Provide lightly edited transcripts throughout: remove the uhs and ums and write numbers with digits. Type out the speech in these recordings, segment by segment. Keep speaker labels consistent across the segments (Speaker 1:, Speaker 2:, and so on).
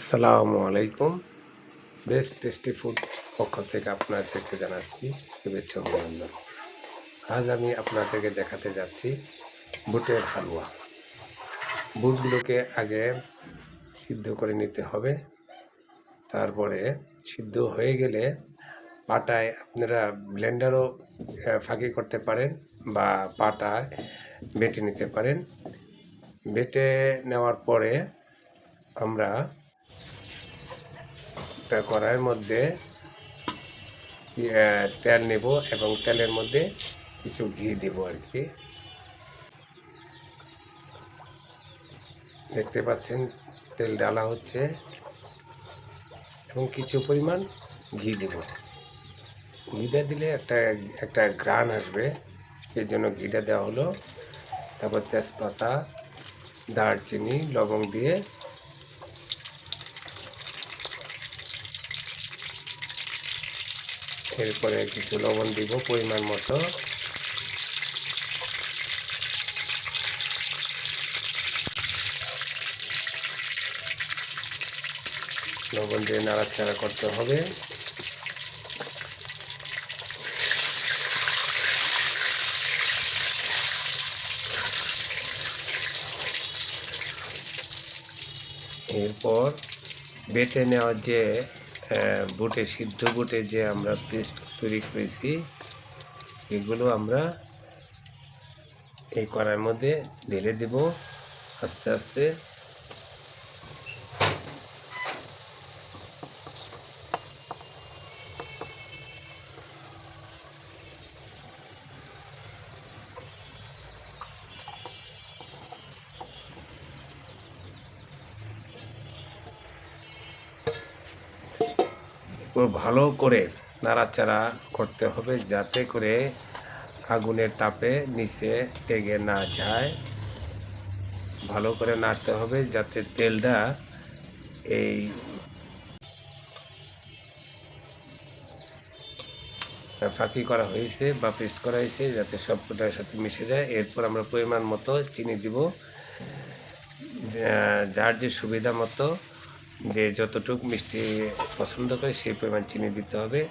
Speaker 1: আসসালামু আলাইকুম। Best tasty food পক্ষ থেকে আপনাদেরকে জানাচ্ছি শুভেচ্ছা অভিনন্দন। আজ আমি আপনাদেরকে দেখাতে যাচ্ছি বুটের হালুয়া। বুটগুলোকে আগে সিদ্ধ করে নিতে হবে। তারপরে সিদ্ধ হয়ে গেলে পাটায় আপনারা ব্লেন্ডারও ফাঁকি করতে পারেন বা পাটায় বেটে নিতে পারেন। বেটে নেওয়ার পরে আমরা একটা কড়াইয়ের মধ্যে তেল নেব এবং তেলের মধ্যে কিছু ঘি দেব আর কি। দেখতে পাচ্ছেন তেল ডালা হচ্ছে এবং কিছু পরিমাণ ঘি দেব। ঘিটা দিলে একটা ঘ্রাণ আসবে, এর জন্য ঘিটা দেওয়া হলো। তারপর তেজপাতা, দারচিনি, লবঙ্গ দিয়ে এরপরে কিছু লবণ দিব পরিমাণ মতো। লবণ দিয়ে নাড়াচাড়া করতে হবে। এরপর বেটে নেওয়া যে সিদ্ধ বুটে যে আমরা পেস্ট তৈরি করেছি, এগুলো আমরা এই কড়াইয়ের মধ্যে ঢেলে দেব আস্তে আস্তে। ভালো করে নাড়াচাড়া করতে হবে যাতে করে আগুনের তাপে নিচে লেগে না যায়। ভালো করে নাড়তে হবে যাতে তেলটা এই ফাঁকি করা হয়েছে বা পেস্ট করা হয়েছে যাতে সবটার সাথে মিশে যায়। এরপর আমরা পরিমাণ মতো চিনি দিব, যার যে সুবিধা মতো যে যতটুকু মিষ্টি পছন্দ করে সেই পরিমাণ চিনি দিতে হবে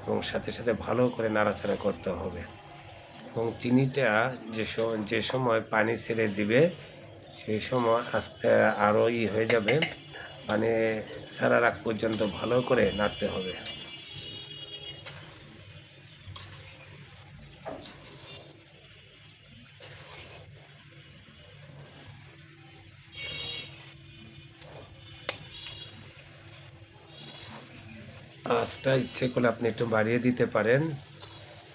Speaker 1: এবং সাথে সাথে ভালো করে নাড়াচাড়া করতে হবে। এবং চিনিটা যে সময় পানি ছেড়ে দিবে সেই সময় আস্তে আরও হয়ে যাবে, পানি ছাড়ার আগ পর্যন্ত ভালো করে নাড়তে হবে। আঁচটা ইচ্ছে করলে আপনি একটু বাড়িয়ে দিতে পারেন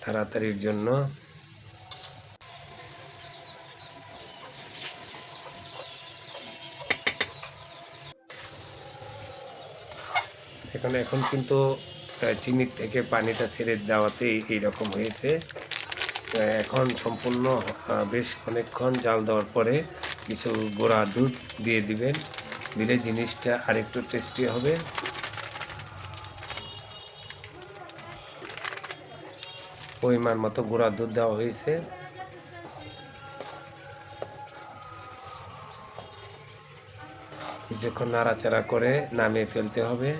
Speaker 1: তাড়াতাড়ির জন্য। এখন কিন্তু চিনির থেকে পানিটা ছেড়ে দেওয়াতেই এইরকম হয়েছে। এখন সম্পূর্ণ বেশ অনেকক্ষণ জাল দেওয়ার পরে কিছু গুঁড়া দুধ দিয়ে দিবেন, দিলে জিনিসটা আরেকটু টেস্টি হবে। পরিমাণ মতো গুঁড়া দুধ দেওয়া হয়েছে। কিছুক্ষণ নাড়াচাড়া করে নামিয়ে ফেলতে হবে।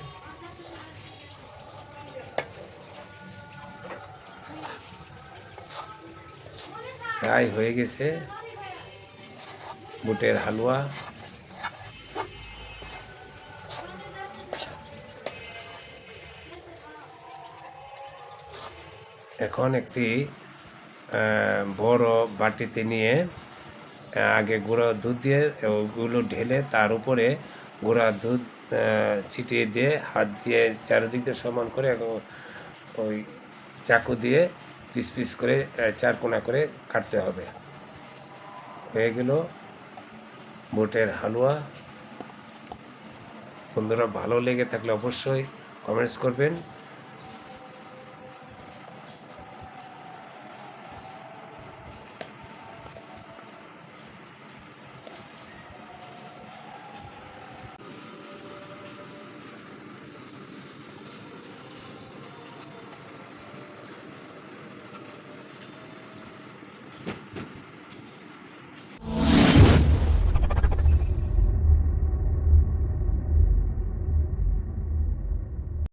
Speaker 1: প্রায় হয়ে গেছে বুটের হালুয়া। এখন একটি বড় বাটিতে নিয়ে আগে গুঁড়ো দুধ দিয়ে ওগুলো ঢেলে তার উপরে গুঁড়া দুধ ছিটিয়ে দিয়ে হাত দিয়ে চারিদিক দিয়ে সমান করে ওই চাকু দিয়ে পিস পিস করে চার কোনা করে কাটতে হবে। হয়ে গেল বুটের হালুয়া। বন্ধুরা, ভালো লেগে থাকলে অবশ্যই কমেন্টস করবেন।